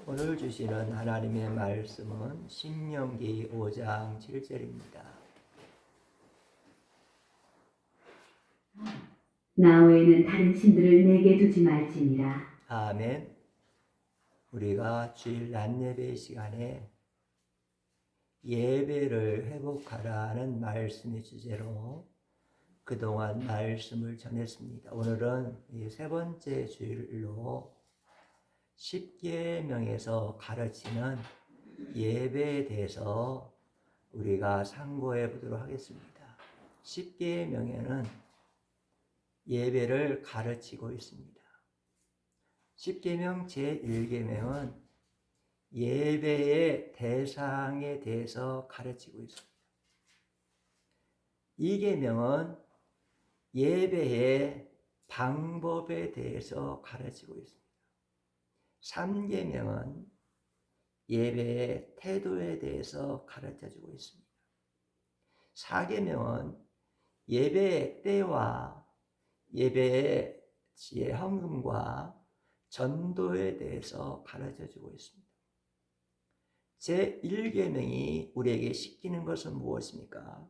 오늘 주시는 하나님의 말씀은 신명기 5장 7절입니다. 나 외에는 다른 신들을 내게 두지 말지니라. 아멘. 우리가 주일 낮예배 시간에 예배를 회복하라는 말씀의 주제로 그동안 말씀을 전했습니다. 오늘은 이 세 번째 주일로 십계명에서 가르치는 예배에 대해서 우리가 상고해 보도록 하겠습니다. 십계명에는 예배를 가르치고 있습니다. 십계명 제1계명은 예배의 대상에 대해서 가르치고 있습니다. 2계명은 예배의 방법에 대해서 가르치고 있습니다. 3계명은 예배의 태도에 대해서 가르쳐주고 있습니다. 4계명은 예배의 때와 예배의 헌금과 전도에 대해서 가르쳐주고 있습니다. 제1계명이 우리에게 시키는 것은 무엇입니까?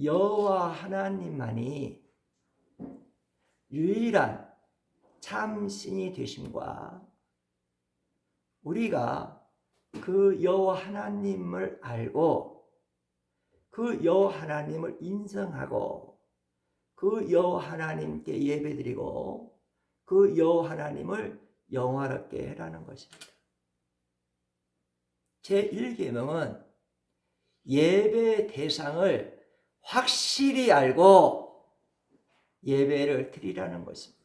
여호와 하나님만이 유일한 참 신이 되심과 우리가 그 여호와 하나님을 알고 그 여호와 하나님을 인정하고 그 여호와 하나님께 예배드리고 그 여호와 하나님을 영화롭게 해라는 것입니다. 제1계명은 예배의 대상을 확실히 알고 예배를 드리라는 것입니다.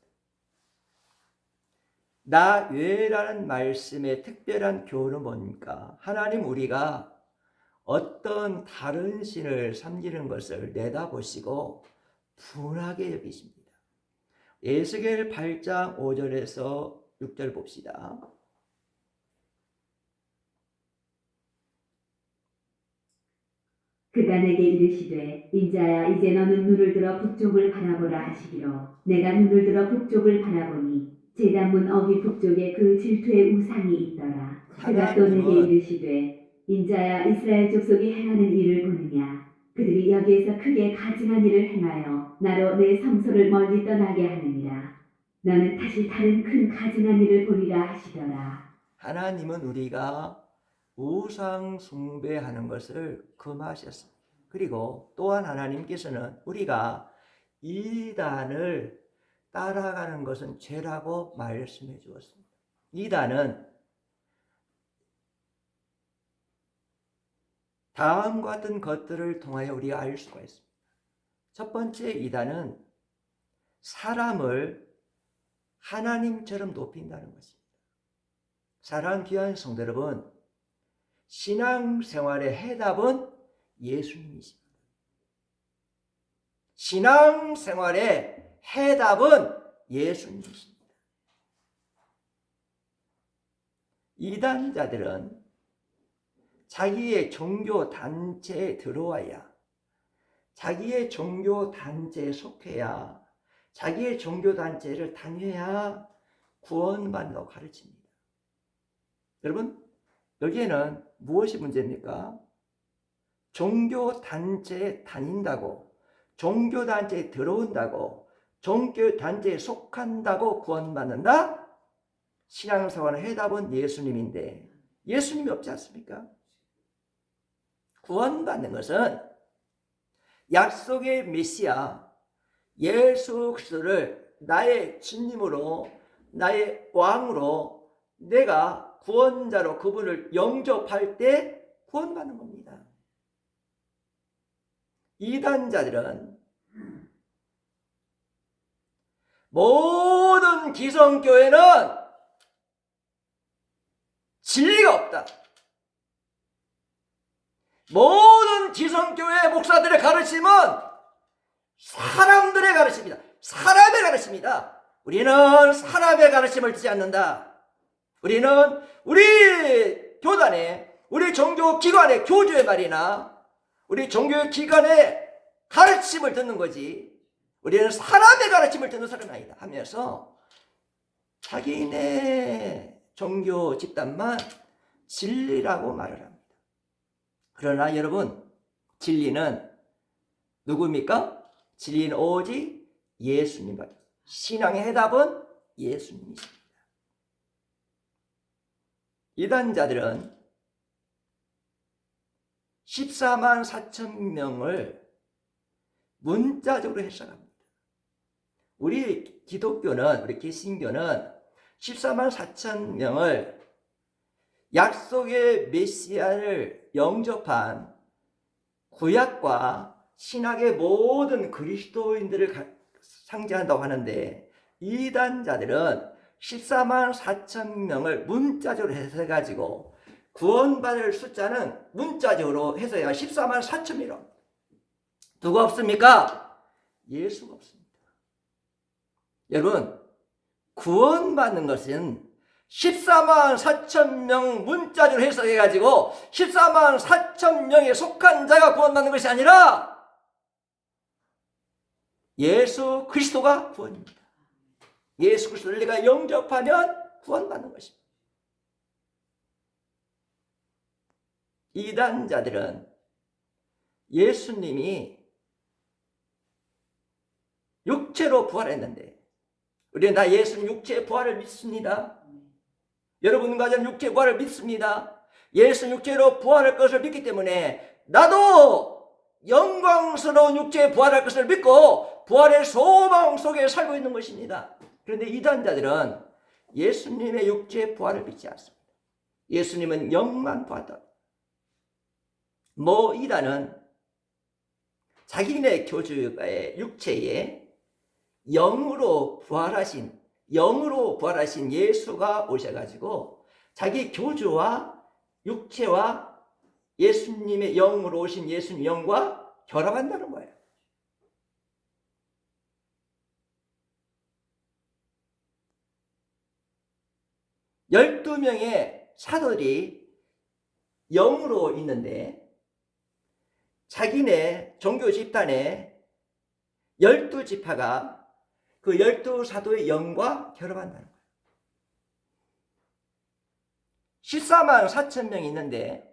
나 외라는 말씀의 특별한 교훈은 뭡니까? 하나님 우리가 어떤 다른 신을 섬기는 것을 내다보시고 분하게 여기십니다. 에스겔 8장 5절에서 6절 봅시다. 그가 내게 이르시되 인자야 이제 너는 눈을 들어 북쪽을 바라보라 하시기로 내가 눈을 들어 북쪽을 바라보니 제단문 어귀 북쪽에 그 질투의 우상이 있더라. 그가 또 내게 이르시되 인자야 이스라엘 족속이 행하는 일을 보느냐 그들이 여기에서 크게 가증한 일을 행하여 나로 내 성소를 멀리 떠나게 하느니라. 너는 다시 다른 큰 가증한 일을 보리라 하시더라. 하나님은 우리가 우상 숭배하는 것을 금하셨습니다. 그리고 또한 하나님께서는 우리가 이단을 따라가는 것은 죄라고 말씀해 주었습니다. 이단은 다음과 같은 것들을 통하여 우리가 알 수가 있습니다. 첫 번째 이단은 사람을 하나님처럼 높인다는 것입니다. 사랑하는 귀한 성도 여러분, 신앙생활의 해답은 예수님이십니다. 신앙생활의 해답은 예수님이십니다. 이단자들은 자기의 종교 단체에 들어와야, 자기의 종교 단체에 속해야, 자기의 종교 단체를 다녀야 구원받는다고 가르칩니다. 여러분, 여기에는 무엇이 문제입니까? 종교단체에 다닌다고, 종교단체에 들어온다고, 종교단체에 속한다고 구원받는다? 신앙생활의 해답은 예수님인데 예수님이 없지 않습니까? 구원받는 것은 약속의 메시아 예수 그리스도를 나의 주님으로 나의 왕으로 내가 구원자로 그분을 영접할 때 구원받는 겁니다. 이단자들은 모든 기성교회는 진리가 없다. 모든 기성교회 목사들의 가르침은 사람들의 가르침이다. 사람의 가르침이다. 우리는 사람의 가르침을 듣지 않는다. 우리는 우리 교단의, 우리 종교기관의 교주의 말이나 우리 종교기관의 가르침을 듣는 거지 우리는 사람의 가르침을 듣는 사람이 아니다 하면서 자기네 종교 집단만 진리라고 말을 합니다. 그러나 여러분, 진리는 누구입니까? 진리는 오직 예수님밖에. 신앙의 해답은 예수님이십니다. 이단자들은 14만 4천 명을 문자적으로 해석합니다. 우리 기독교는, 우리 개신교는 14만 4천 명을 약속의 메시아를 영접한 구약과 신약의 모든 그리스도인들을 상징한다고 하는데, 이단자들은 14만 4천 명을 문자적으로 해석해가지고 구원받을 숫자는 문자적으로 해석해야 14만 4천이라고. 누가 없습니까? 예수가 없습니다. 여러분, 구원받는 것은 14만 4천 명 문자적으로 해석해가지고 14만 4천 명에 속한 자가 구원받는 것이 아니라 예수 그리스도가 구원입니다. 예수 그리스도를 내가 영접하면 구원받는 것입니다. 이단자들은 예수님이 육체로 부활했는데, 우리는 다 예수님 육체의 부활을 믿습니다. 여러분과 저는 육체의 부활을 믿습니다. 예수 육체로 부활할 것을 믿기 때문에 나도 영광스러운 육체의 부활할 것을 믿고 부활의 소망 속에 살고 있는 것입니다. 그런데 이단자들은 예수님의 육체의 부활을 믿지 않습니다. 예수님은 영만 부활다. 이단은 자기네 교주의 육체에 영으로 부활하신 예수가 오셔가지고 자기 교주와 육체와 예수님의 영으로 오신 예수님 영과 결합한다는 거예요. 열두 명의 사도들이 영으로 있는데 자기네 종교 집단의 12지파가 그 12사도의 영과 결합한다는 거예요. 14만 4천 명이 있는데,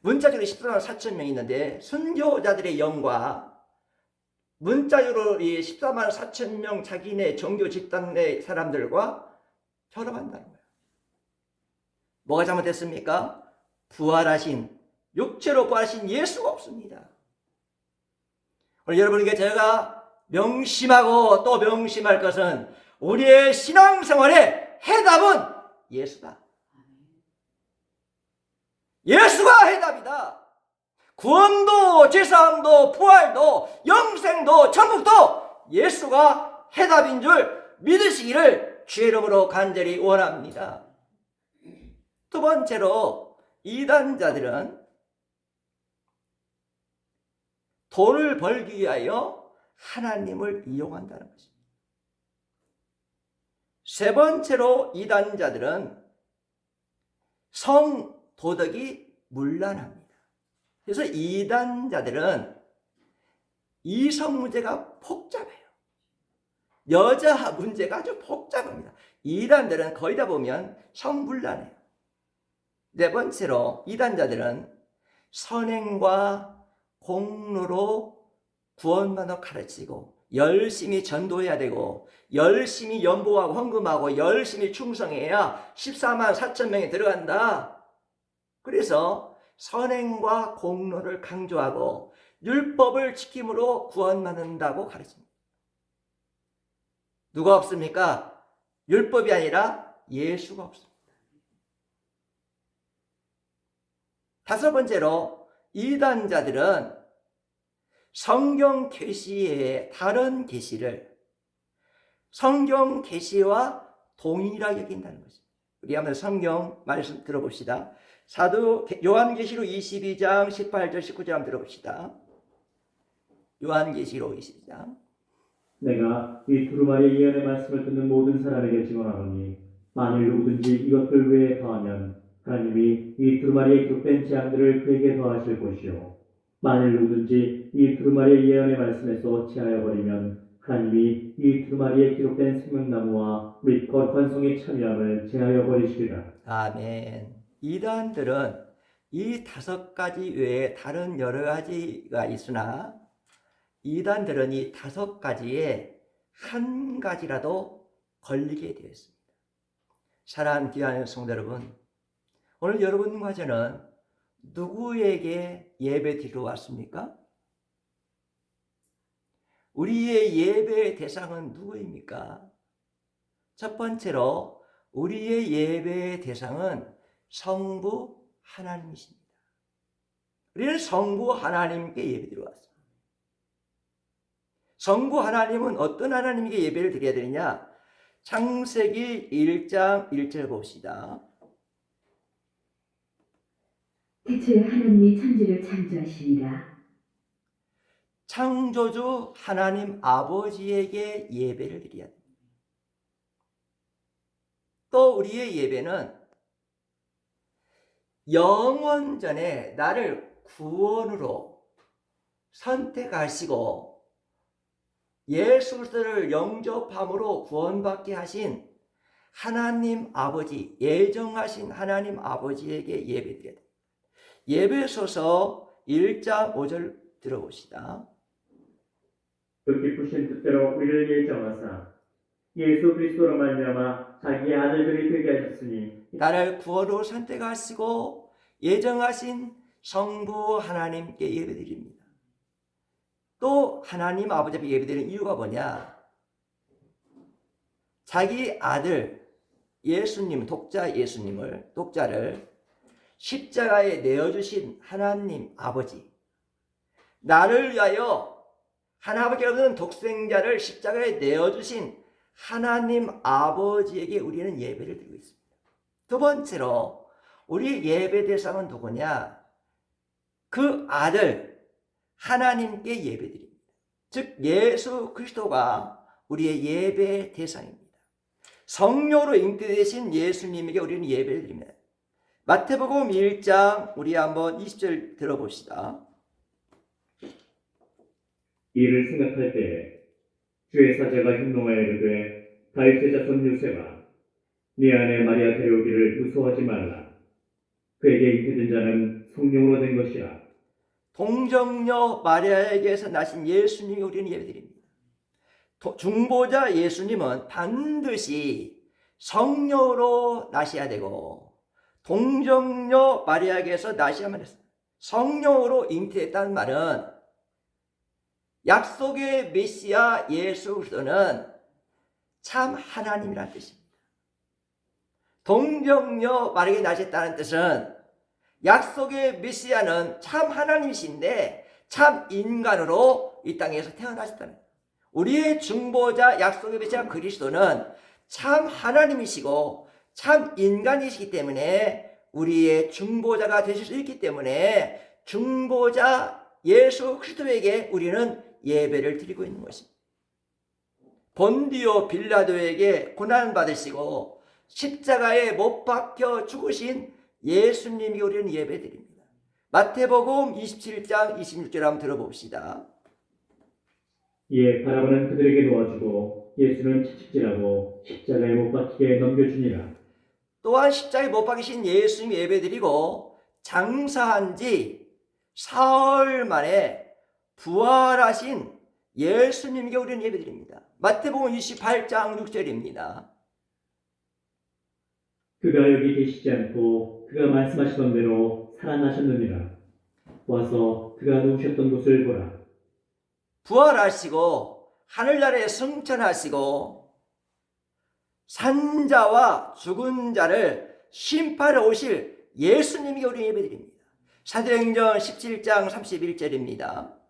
문자적으로 14만 4천 명이 있는데 순교자들의 영과 문자적으로 이 14만 4천 명 자기네 종교 집단의 사람들과 결합한다는 거예요. 뭐가 잘못됐습니까? 육체로 부활하신 예수가 없습니다. 오늘 여러분에게 제가 명심하고 또 명심할 것은 우리의 신앙생활의 해답은 예수다. 예수가 해답이다. 구원도 제사함도 부활도 영생도 천국도 예수가 해답인 줄 믿으시기를 주의 이름으로 간절히 원합니다. 두 번째로, 이단자들은 돈을 벌기 위하여 하나님을 이용한다는 것입니다. 세 번째로, 이단자들은 성도덕이 문란합니다. 그래서 이단자들은 이성 문제가 복잡해요. 여자 문제가 아주 복잡합니다. 이단들은 거의 다 보면 성불란해요. 네 번째로, 이단자들은 선행과 공로로 구원받아 가르치고 열심히 전도해야 되고 열심히 연보하고 헌금하고 열심히 충성해야 14만 4천 명이 들어간다. 그래서 선행과 공로를 강조하고 율법을 지킴으로 구원받는다고 가르칩니다. 누가 없습니까? 율법이 아니라 예수가 없습니다. 다섯 번째로, 이단자들은 성경 계시의 다른 계시를 성경 계시와 동일하게 여긴다는 것입니다. 우리 한번 성경 말씀 들어봅시다. 사도 요한계시록 22장 18절 19절 한번 들어봅시다. 요한계시록 22장. 내가 이 두루마리의 예언의 말씀을 듣는 모든 사람에게 증언하노니 만일 누구든지 이것들 외에 더하면 하나님이 이 두루마리의 기록된 재앙들을 그에게 더하실 것이요 만일 누구든지 이 두루마리의 예언의 말씀에서 제하여 버리면 하나님이 이 두루마리에 기록된 생명나무와 및 거룩한 성에 참여함을 제하여 버리시리라. 아멘. 이단들은 이 5가지 외에 다른 여러 가지가 있으나 이단들은 이 5가지에 한 가지라도 걸리게 되어 있습니다. 사랑하는 귀한 성도 여러분, 오늘 여러분과 저는 누구에게 예배 드리러 왔습니까? 우리의 예배의 대상은 누구입니까? 첫 번째로 우리의 예배의 대상은 성부 하나님이십니다. 우리는 성부 하나님께 예배 드리러 왔습니다. 성부 하나님은 어떤 하나님께 예배를 드려야 되느냐? 창세기 1장 1절 봅시다. 태초에 하나님이 천지를 창조하시니라. 창조주 하나님 아버지에게 예배를 드려야 됩니다. 또 우리의 예배는 영원전에 나를 구원으로 선택하시고 예수 그리스도를 영접함으로 구원받게 하신 하나님 아버지, 예정하신 하나님 아버지에게 예배드려야 됩니다. 예배소서 1장 5절 들어봅시다. 그 기쁘신 뜻대로 우리를 예정하사 예수 그리스도로 말미암아 자기의 아들들이 되게 하셨으니 나를 구원으로 선택하시고 예정하신 성부 하나님께 예배드립니다. 또 하나님 아버지 앞에 예배드리는 이유가 뭐냐? 자기 아들 예수님, 독자를 십자가에 내어주신 하나님 아버지, 나를 위하여 하나밖에 없는 독생자를 십자가에 내어주신 하나님 아버지에게 우리는 예배를 드리고 있습니다. 두 번째로 우리 예배 대상은 누구냐? 그 아들 하나님께 예배드립니다. 즉 예수 그리스도가 우리의 예배 대상입니다. 성령으로 잉태되신 예수님에게 우리는 예배를 드립니다. 마태복음 1장 우리 한번 20절 들어봅시다. 이를 생각할 때에 주의 사자가 현몽하여 이르되 다윗의 자손 요셉아 네 아내 마리아 데려오기를 무서워하지 말라. 그에게 잉태된 자는 성령으로 된 것이라. 동정녀 마리아에게서 나신 예수님이 우리는 예배드립니다. 중보자 예수님은 반드시 성령으로 나셔야 되고 동정녀 마리아에게서 나셔야만 했습니다. 성령으로 잉태했다는 말은 약속의 메시아 예수 그리스도는 참 하나님이라는 뜻입니다. 동정녀 마리아에게 나셨다는 뜻은 약속의 메시아는 참 하나님이신데 참 인간으로 이 땅에서 태어나셨다는 거예요. 우리의 중보자 약속의 메시아 그리스도는 참 하나님이시고 참 인간이시기 때문에 우리의 중보자가 되실 수 있기 때문에 중보자 예수 그리스도에게 우리는 예배를 드리고 있는 것입니다. 본디오 빌라도에게 고난받으시고 십자가에 못 박혀 죽으신 예수님이 우리는 예배드립니다. 마태복음 27장 26절 한번 들어봅시다. 이에 바라보는 그들에게 놓아주고 예수는 채찍질하고 십자가에 못 박히게 넘겨주니라. 또한 십자가에 못 박히신 예수님 예배드리고 장사한 지 사흘 만에 부활하신 예수님께 우리는 예배드립니다. 마태복음 28장 6절입니다. 그가 여기 계시지 않고 그가 말씀하시던 대로 살아나셨느니라. 와서 그가 누우셨던 곳을 보라. 부활하시고 하늘나라에 승천하시고 산자와 죽은 자를 심판하러 오실 예수님께 우리 예배드립니다. 사도행전 17장 31절입니다.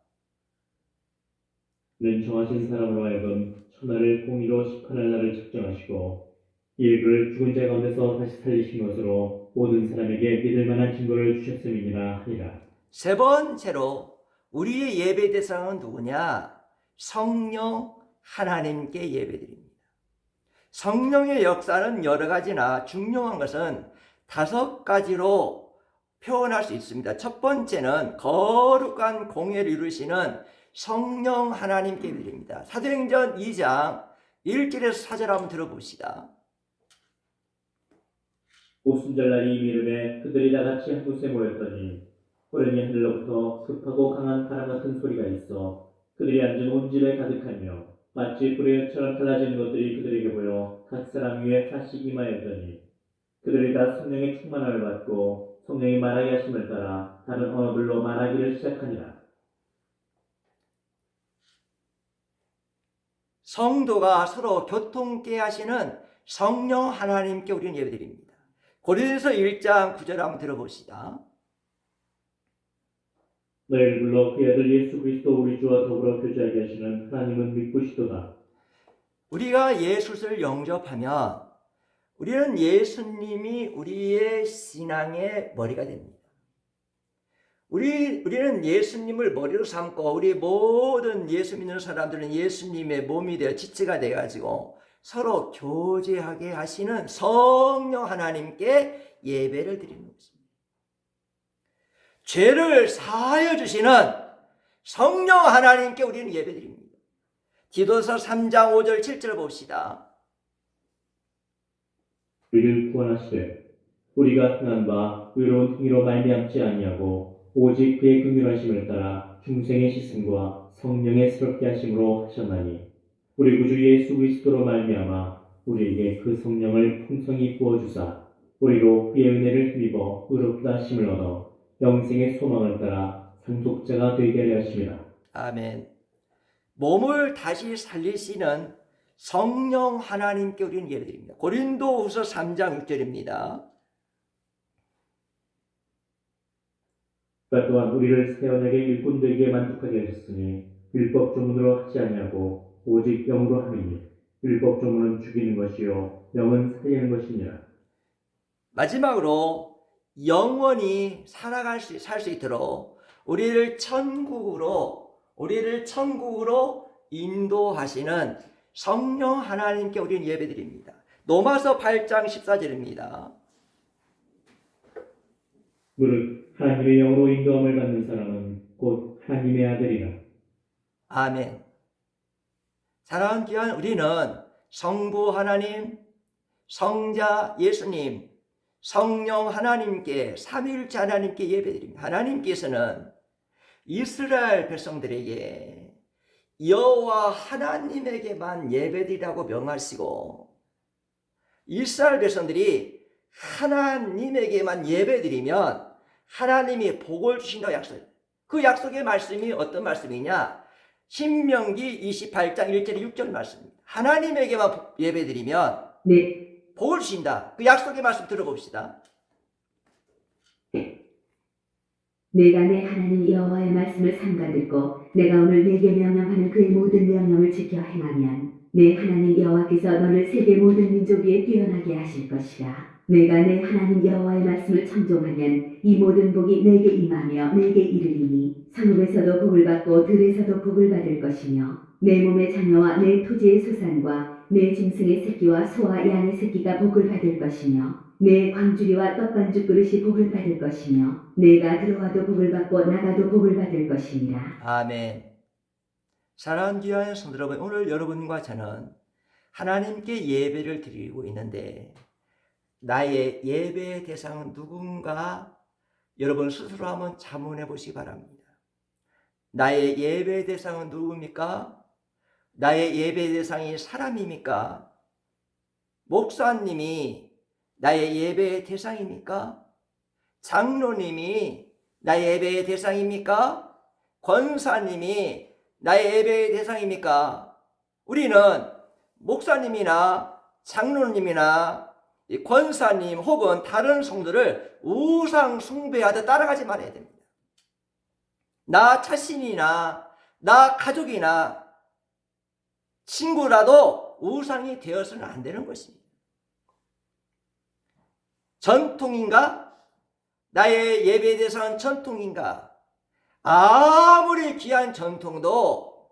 는 정하신 사람으로 하여금 천하를 공의로 심판할 날을 책정하시고 이 그를 죽은 자 가운데서 다시 살리신 것으로 모든 사람에게 믿을 만한 증거를 주셨음이니라 하니라. 세 번째로 우리의 예배 대상은 누구냐? 성령 하나님께 예배드립니다. 성령의 역사는 여러 가지나 중요한 것은 5가지로 표현할 수 있습니다. 첫 번째는 거룩한 공예를 이루시는 성령 하나님께 드립니다. 사도행전 2장 1절에서 4절 한번 들어봅시다. 오순절날이 이르매 그들이 다같이 한 곳에 모였더니 호련히 하늘로부터 급하고 강한 바람 같은 소리가 있어 그들이 앉은 온 집에 가득하며 마치 불의 혈처럼 갈라지는 것들이 그들에게 보여 각 사람 위에 하나씩 임하였더니 그들이 다 성령의 충만함을 받고 성령이 말하게 하심을 따라 다른 언어들로 말하기를 시작하니라. 성도가 서로 교통케 하시는 성령 하나님께 우리는 예배드립니다. 고린도서 1장 9절 한번 들어봅시다. 너희를 불러 그의 아들 예수 그리스도 우리 주와 더불어 교제하게 하시는 하나님은 믿으시도다. 우리가 예수를 영접하면 우리는 예수님이 우리의 신앙의 머리가 됩니다. 우리는 예수님을 머리로 삼고 우리 모든 예수 믿는 사람들은 예수님의 몸이 되어 지체가 되어가지고 서로 교제하게 하시는 성령 하나님께 예배를 드리는 것입니다. 죄를 사하여 주시는 성령 하나님께 우리는 예배 드립니다. 디도서 3장 5절 7절 봅시다. 우리를 구원하시되 우리가 행한 바 의로운 행위로 말미암지 아니하고 오직 그의 긍휼하심을 따라 중생의 시승과 성령의 새롭게 하심으로 하셨나니 우리 구주 예수 그리스도로 말미암아 우리에게 그 성령을 풍성히 부어주사 우리로 그의 은혜를 힘입어 의롭다 하심을 얻어 영생의 소망을 따라 상속자가 되게 하려 하심이라. 아멘. 몸을 다시 살리시는 성령 하나님께 우리는 예배드립니다. 고린도후서 3장 6절입니다. 또한 우리를 새 언약의 일꾼 되기에 만족하게 하셨으니 율법 조문으로 하지 아니하고 오직 영으로 함이니 율법 조문은 죽이는 것이요 영은 살리는 것이니라. 마지막으로 영원히 살 수 있도록 우리를 천국으로 인도하시는 성령 하나님께 우리는 예배드립니다. 로마서 8장 14절입니다. 무릇 하나님의 영으로 인도함을 받는 사람은 곧 하나님의 아들이라. 아멘. 사랑하는 귀한 우리는 성부 하나님, 성자 예수님, 성령 하나님께 삼위일체 하나님께 예배드립니다. 하나님께서는 이스라엘 백성들에게 여호와 하나님에게만 예배드리라고 명하시고 이스라엘 백성들이 하나님에게만 예배드리면 하나님이 복을 주신다고 약속해요. 그 약속의 말씀이 어떤 말씀이냐? 신명기 28장 1절 6절 말씀입니다. 하나님에게만 예배드리면 네. 복을 주신다. 그 약속의 말씀 들어봅시다. 내가 내 하나님 여호와의 말씀을 삼가듣고 내가 오늘 내게 명령하는 그의 모든 명령을 지켜 행하면 내 하나님 여호와께서 너를 세계 모든 민족 위에 뛰어나게 하실 것이라. 내가 내 하나님 여호와의 말씀을 청종하면 이 모든 복이 내게 임하며 내게 이르리니 성읍에서도 복을 받고 들에서도 복을 받을 것이며 내 몸의 자녀와 내 토지의 소산과 내 짐승의 새끼와 소와 양의 새끼가 복을 받을 것이며 내 광주리와 떡반죽 그릇이 복을 받을 것이며 내가 들어와도 복을 받고 나가도 복을 받을 것이니라. 아멘. 사랑하는 귀한 성도 여러분, 오늘 여러분과 저는 하나님께 예배를 드리고 있는데 나의 예배의 대상은 누군가 여러분 스스로 한번 자문해 보시기 바랍니다. 나의 예배의 대상은 누굽니까? 나의 예배의 대상이 사람입니까? 목사님이 나의 예배의 대상입니까? 장로님이 나의 예배의 대상입니까? 권사님이 나의 예배의 대상입니까? 우리는 목사님이나 장로님이나 권사님 혹은 다른 성도를 우상 숭배하듯 따라가지 말아야 됩니다. 나 자신이나 나 가족이나 친구라도 우상이 되어서는 안 되는 것입니다. 전통인가? 나의 예배 대상은 전통인가? 아무리 귀한 전통도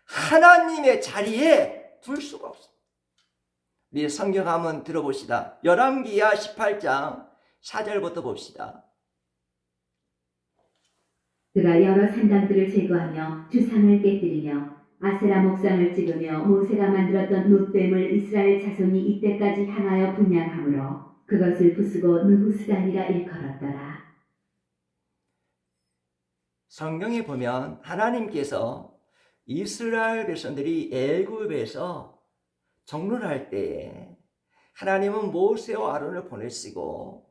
하나님의 자리에 둘 수가 없습니다. 우리 성경 한번 들어봅시다. 열왕기하 18장 4절부터 봅시다. 그가 여러 산당들을 제거하며 주상을 깨뜨리며 아세라 목상을 찍으며 모세가 만들었던 놋뱀을 이스라엘 자손이 이때까지 향하여 분양하므로 그것을 부수고 느부스단이라 일컬었더라. 성경에 보면 하나님께서 이스라엘 백성들이 애굽에서 정론할 때에 하나님은 모세와 아론을 보내시고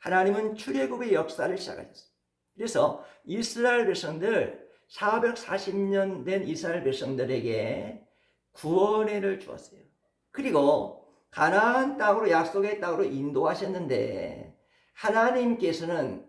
하나님은 출애굽의 역사를 시작하셨어요. 그래서 이스라엘 백성들 440년 된 이스라엘 백성들에게 구원의 해를 주었어요. 그리고 가나안 땅으로 약속의 땅으로 인도하셨는데 하나님께서는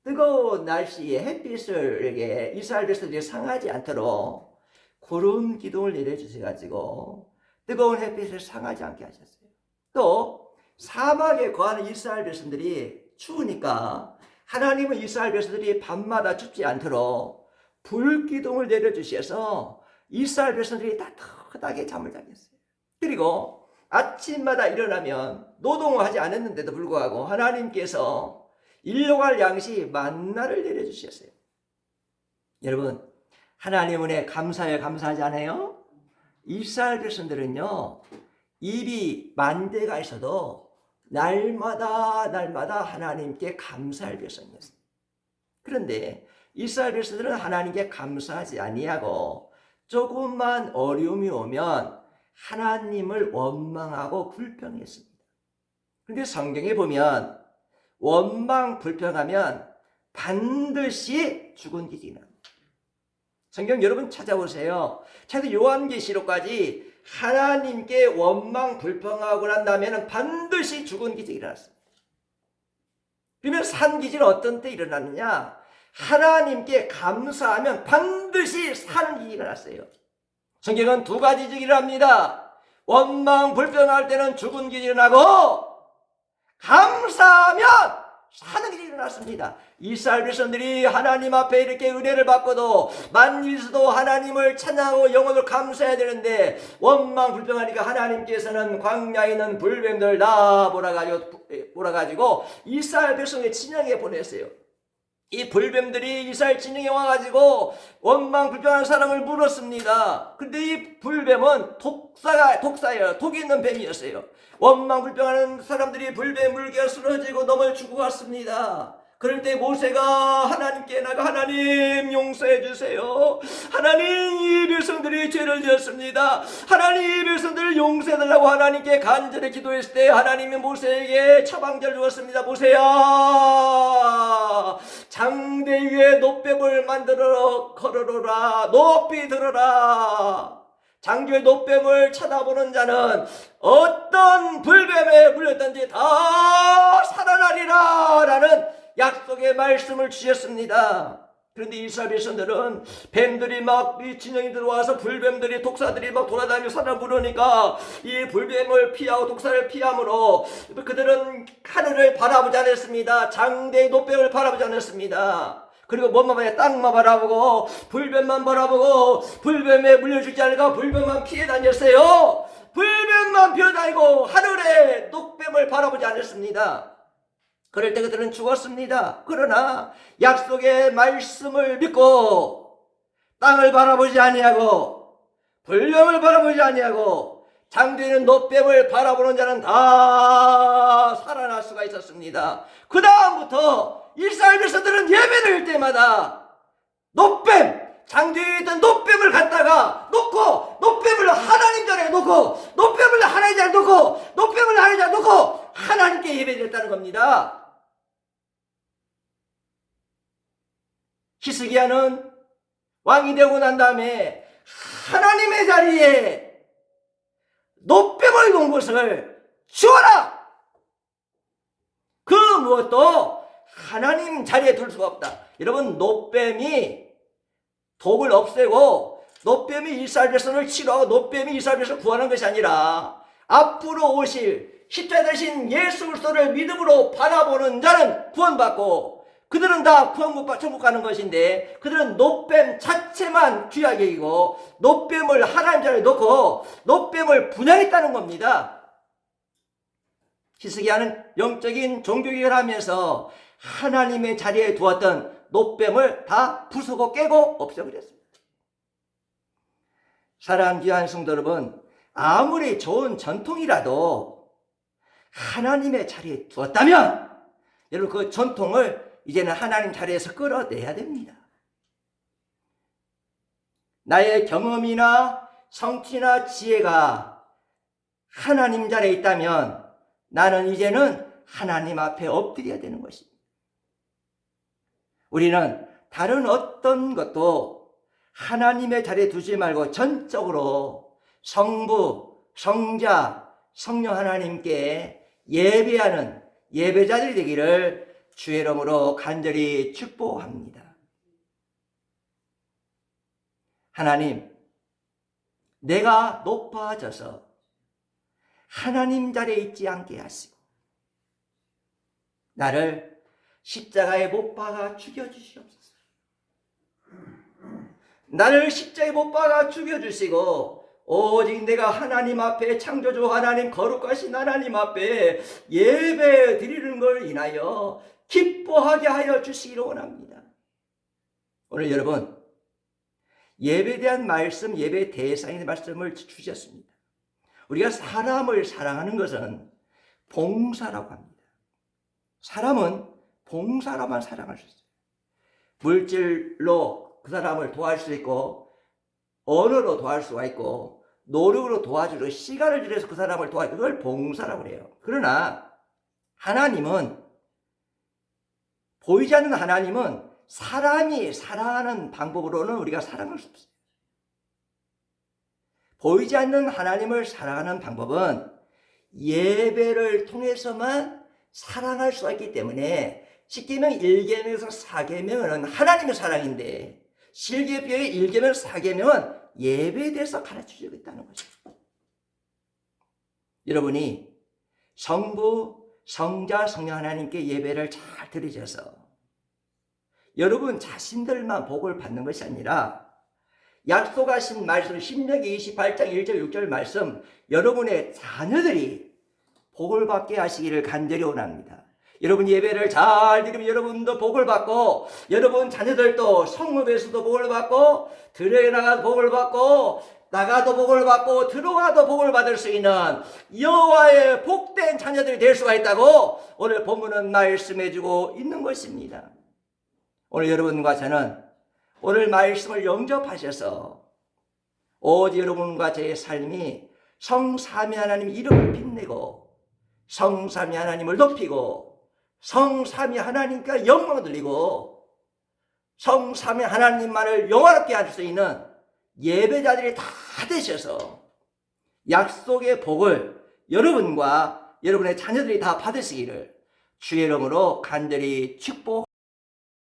뜨거운 날씨에 햇빛을 이스라엘 백성들이 상하지 않도록 구름 기둥을 내려주셔가지고 뜨거운 햇빛을 상하지 않게 하셨어요. 또 사막에 거하는 이스라엘 백성들이 추우니까 하나님은 이스라엘 백성들이 밤마다 춥지 않도록 불 기둥을 내려주셔서 이스라엘 백성들이 따뜻하게 잠을 자겠어요. 그리고 아침마다 일어나면 노동을 하지 않았는데도 불구하고 하나님께서 일용할 양식 만나를 내려주셨어요. 여러분, 하나님 은혜 감사해 감사하지 않아요? 이스라엘 백성들은요, 입이 만대가 있어도 날마다 하나님께 감사할 백성이었어요. 그런데 이스라엘 백성들은 하나님께 감사하지 아니하고 조금만 어려움이 오면 하나님을 원망하고 불평했습니다. 그런데 성경에 보면 원망 불평하면 반드시 죽은 기직이 납니다. 성경 여러분 찾아보세요. 차도 요한계시록까지 하나님께 원망 불평하고 난 다음에는 반드시 죽은 기적이 일어났습니다. 그러면 산 기적은 어떤 때 일어나느냐? 하나님께 감사하면 반드시 사는 기적이 일어났어요. 성경은 두 가지 기적이 일어납니다. 원망 불평할 때는 죽은 기적이 일어나고 감사하면 사는 일이 일어났습니다. 이스라엘 백성들이 하나님 앞에 이렇게 은혜를 받고도 만일서도 하나님을 찬양하고 영혼을 감사해야 되는데 원망 불평하니까 하나님께서는 광야에 있는 불뱀들 다 몰아가지고 이스라엘 백성의 진영에 보냈어요. 이 불뱀들이 이스라엘 진영에 와가지고 원망 불평하는 사람을 물었습니다. 근데 이 불뱀은 독사예요. 독이 있는 뱀이었어요. 원망 불평하는 사람들이 불뱀 물겨 쓰러지고 넘어 죽어갔습니다. 그럴 때 모세가 하나님께 나가 하나님 용서해 주세요. 하나님 이 백성들이 죄를 지었습니다. 하나님 이 백성들을 용서해 달라고 하나님께 간절히 기도했을 때 하나님이 모세에게 처방전을 주었습니다. 모세야, 장대 위에 놋뱀을 만들어 걸어라. 높이 들어라. 장주의 놋뱀을 쳐다보는 자는 어떤 불뱀에 물렸든지 다 살아나리라 라는 약속의 말씀을 주셨습니다. 그런데 이스라엘 백성들은 뱀들이 막 이 진영이 들어와서 불뱀들이 독사들이 막 돌아다니며 사람 부르니까 이 불뱀을 피하고 독사를 피함으로 그들은 하늘을 바라보지 않았습니다. 장대의 놋뱀을 바라보지 않았습니다. 그리고 뭐만 봐야 땅만 바라보고 불뱀만 바라보고 불뱀에 물려주지 않을까 불뱀만 피해 다녔어요. 불뱀만 피해 다니고 하늘에 놋뱀을 바라보지 않았습니다. 그럴 때 그들은 죽었습니다. 그러나 약속의 말씀을 믿고 땅을 바라보지 아니하고 불뱀을 바라보지 아니하고 장대는 놋뱀을 바라보는 자는 다 살아날 수가 있었습니다. 그 다음부터 이스라엘 백성들은 예배를 할 때마다 놋뱀, 장대에 있던 놋뱀을 갖다가 놓고 놋뱀을 하나님 자리에 놓고 놋뱀을 하나님 자리에 놓고 놋뱀을 하나님 자리에 놓고 하나님께 예배를 했다는 겁니다. 히스기야는 왕이 되고 난 다음에 하나님의 자리에 놋뱀을 놓은 것을 치워라! 그 무엇도 하나님 자리에 둘 수가 없다. 여러분, 놋뱀이 독을 없애고 놋뱀이 이스라엘 백성을 치료하고 놋뱀이 이스라엘 백성을 구하는 것이 아니라 앞으로 오실 십자가 되신 예수 그리스도를 믿음으로 바라보는 자는 구원받고 그들은 다 천국 가는 것인데 그들은 놋뱀 자체만 귀하게 여기고 놋뱀을 하나님 자리에 놓고 놋뱀을 분양했다는 겁니다. 히스기야는 영적인 종교개혁을 하면서 하나님의 자리에 두었던 노뱀을 다 부수고 깨고 없애버렸습니다. 사랑하는 귀한 성도 여러분, 아무리 좋은 전통이라도 하나님의 자리에 두었다면 여러분 그 전통을 이제는 하나님 자리에서 끌어내야 됩니다. 나의 경험이나 성취나 지혜가 하나님 자리에 있다면 나는 이제는 하나님 앞에 엎드려야 되는 것입니다. 우리는 다른 어떤 것도 하나님의 자리에 두지 말고 전적으로 성부, 성자, 성령 하나님께 예배하는 예배자들이 되기를 주의 이름으로 간절히 축복합니다. 하나님, 내가 높아져서 하나님 자리에 있지 않게 하시고 나를 십자가에 못 박아 죽여주시옵소서. 나를 십자가에 못 박아 죽여주시고 오직 내가 하나님 앞에 창조주 하나님 거룩하신 하나님 앞에 예배 드리는 걸 인하여 기뻐하게 하여 주시기를 원합니다. 오늘 여러분 예배에 대한 말씀, 예배 대상의 말씀을 주셨습니다. 우리가 사람을 사랑하는 것은 봉사라고 합니다. 사람은 봉사로만 사랑할 수 있어요. 물질로 그 사람을 도와줄 수 있고 언어로 도와줄 수가 있고 노력으로 도와주고 시간을 들여서 그 사람을 도와주고 그걸 봉사라고 해요. 그러나 하나님은 보이지 않는 하나님은 사람이 사랑하는 방법으로는 우리가 사랑할 수 없어요. 보이지 않는 하나님을 사랑하는 방법은 예배를 통해서만 사랑할 수가 있기 때문에 십계명 1계명에서 4계명은 하나님의 사랑인데 실계명의 1계명 4계명은 예배에 대해서 가르쳐주고 있다는 거죠. 여러분이 성부, 성자, 성령 하나님께 예배를 잘 드리셔서 여러분 자신들만 복을 받는 것이 아니라 약속하신 말씀 신명기 28장 1절 6절 말씀 여러분의 자녀들이 복을 받게 하시기를 간절히 원합니다. 여러분 예배를 잘 드리면 여러분도 복을 받고 여러분 자녀들도 성읍에서도 복을 받고 들에 나가도 복을 받고 나가도 복을 받고 들어가도 복을 받을 수 있는 여호와의 복된 자녀들이 될 수가 있다고 오늘 본문은 말씀해주고 있는 것입니다. 오늘 여러분과 저는 오늘 말씀을 영접하셔서 오직 여러분과 저의 삶이 성삼위 하나님 이름을 빛내고 성삼위 하나님을 높이고 성삼위 하나님께 영광을 돌리고 성삼위 하나님만을 영화롭게 할 수 있는 예배자들이 다 되셔서 약속의 복을 여러분과 여러분의 자녀들이 다 받으시기를 주의 이름으로 간절히 축복